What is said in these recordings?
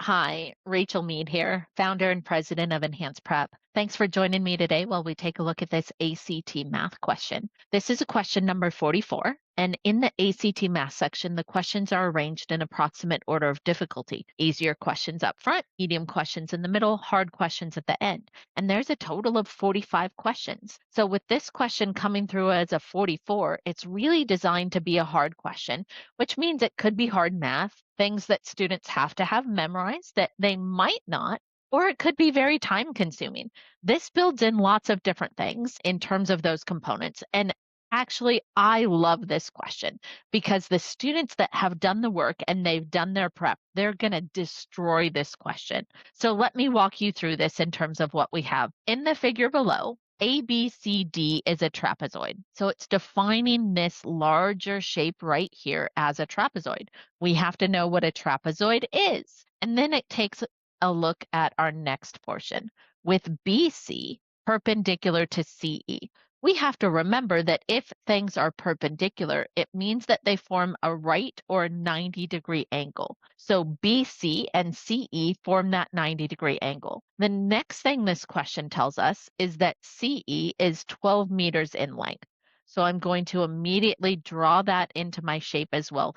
Hi, Rachel Mead here, founder and president of Enhanced Prep. Thanks for joining me today while we take a look at this ACT math question. This is a question number 44, and in the ACT math section, the questions are arranged in approximate order of difficulty. Easier questions up front, medium questions in the middle, hard questions at the end. And there's a total of 45 questions. So with this question coming through as a 44, it's really designed to be a hard question, which means it could be hard math, things that students have to have memorized that they might not, or it could be very time consuming. This builds in lots of different things in terms of those components. And actually, I love this question because the students that have done the work and they've done their prep, they're going to destroy this question. So let me walk you through this in terms of what we have. In the figure below, ABCD is a trapezoid. So it's defining this larger shape right here as a trapezoid. We have to know what a trapezoid is. And then it takes a look at our next portion with BC perpendicular to CE. We have to remember that if things are perpendicular, it means that they form a right or 90-degree angle. So BC and CE form that 90-degree angle. The next thing this question tells us is that CE is 12 meters in length. So I'm going to immediately draw that into my shape as well,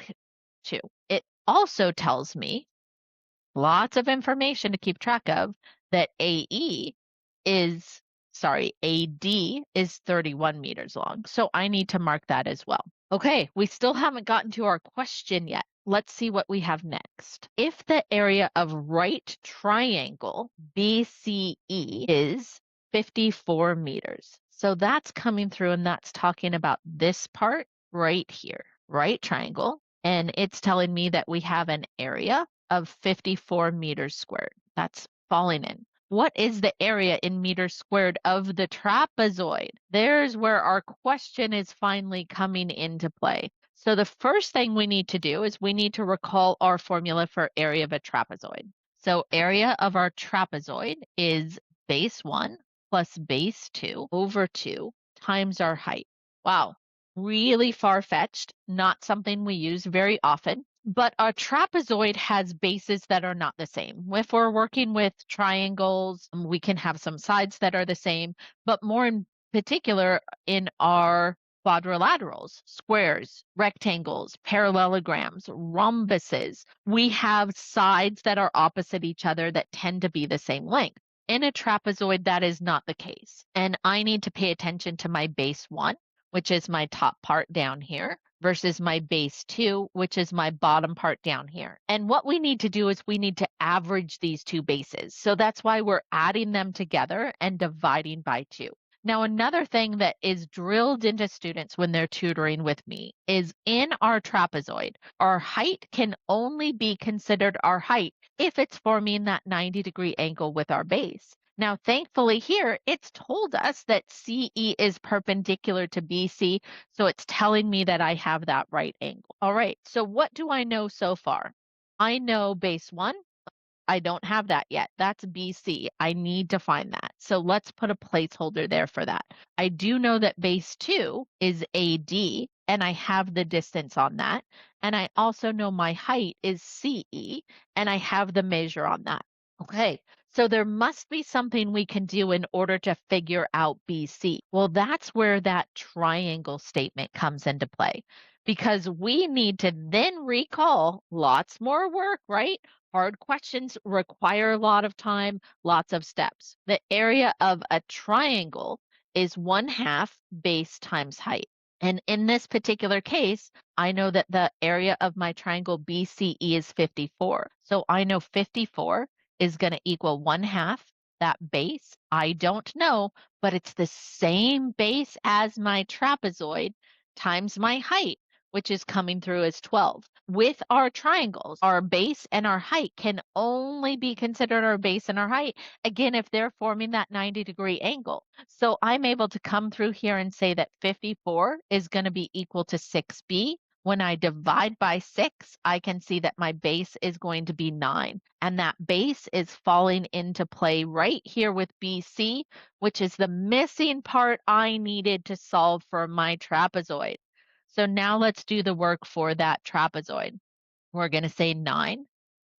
too. It also tells me lots of information to keep track of that AD is 31 meters long. So I need to mark that as well. Okay, we still haven't gotten to our question yet. Let's see what we have next. If the area of right triangle BCE is 54 meters, so that's coming through and that's talking about this part right here, right triangle, and it's telling me that we have an area of 54 meters squared. That's falling in. What is the area in meters squared of the trapezoid? There's where our question is finally coming into play. So the first thing we need to do is we need to recall our formula for area of a trapezoid. So area of our trapezoid is base 1 plus base 2 over 2 times our height. Wow, really far-fetched, not something we use very often. But a trapezoid has bases that are not the same. If we're working with triangles, we can have some sides that are the same, but more in particular in our quadrilaterals, squares, rectangles, parallelograms, rhombuses, we have sides that are opposite each other that tend to be the same length. In a trapezoid, that is not the case. And I need to pay attention to my base 1, which is my top part down here, versus my base 2, which is my bottom part down here. And what we need to do is we need to average these two bases. So that's why we're adding them together and dividing by 2. Now, another thing that is drilled into students when they're tutoring with me is in our trapezoid, our height can only be considered our height if it's forming that 90-degree angle with our base. Now, thankfully here, it's told us that CE is perpendicular to BC, so it's telling me that I have that right angle. All right, so what do I know so far? I know base 1. I don't have that yet. That's BC. I need to find that. So let's put a placeholder there for that. I do know that base 2 is AD, and I have the distance on that. And I also know my height is CE, and I have the measure on that. Okay, so there must be something we can do in order to figure out BC. Well, that's where that triangle statement comes into play because we need to then recall lots more work, right? Hard questions require a lot of time, lots of steps. The area of a triangle is 1/2 base times height. And in this particular case, I know that the area of my triangle BCE is 54. So I know 54 is going to equal 1/2 that base. I don't know, but it's the same base as my trapezoid times my height, which is coming through as 12. With our triangles, our base and our height can only be considered our base and our height, again, if they're forming that 90-degree angle. So I'm able to come through here and say that 54 is going to be equal to 6b. When I divide by 6, I can see that my base is going to be 9. And that base is falling into play right here with BC, which is the missing part I needed to solve for my trapezoid. So now let's do the work for that trapezoid. We're going to say 9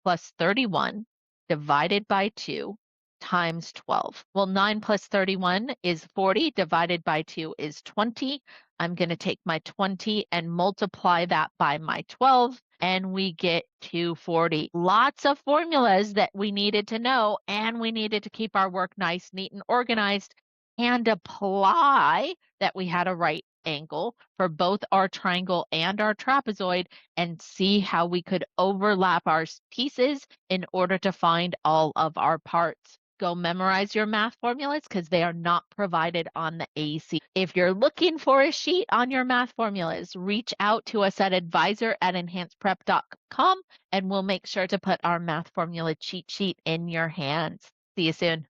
plus 31 divided by 2 times 12. Well, 9 plus 31 is 40, divided by 2 is 20. I'm going to take my 20 and multiply that by my 12, and we get 240. Lots of formulas that we needed to know, and we needed to keep our work nice, neat, and organized, and apply that we had a right angle for both our triangle and our trapezoid, and see how we could overlap our pieces in order to find all of our parts. Go memorize your math formulas because they are not provided on the AC. If you're looking for a sheet on your math formulas, reach out to us at advisor@enhancedprep.com, and we'll make sure to put our math formula cheat sheet in your hands. See you soon.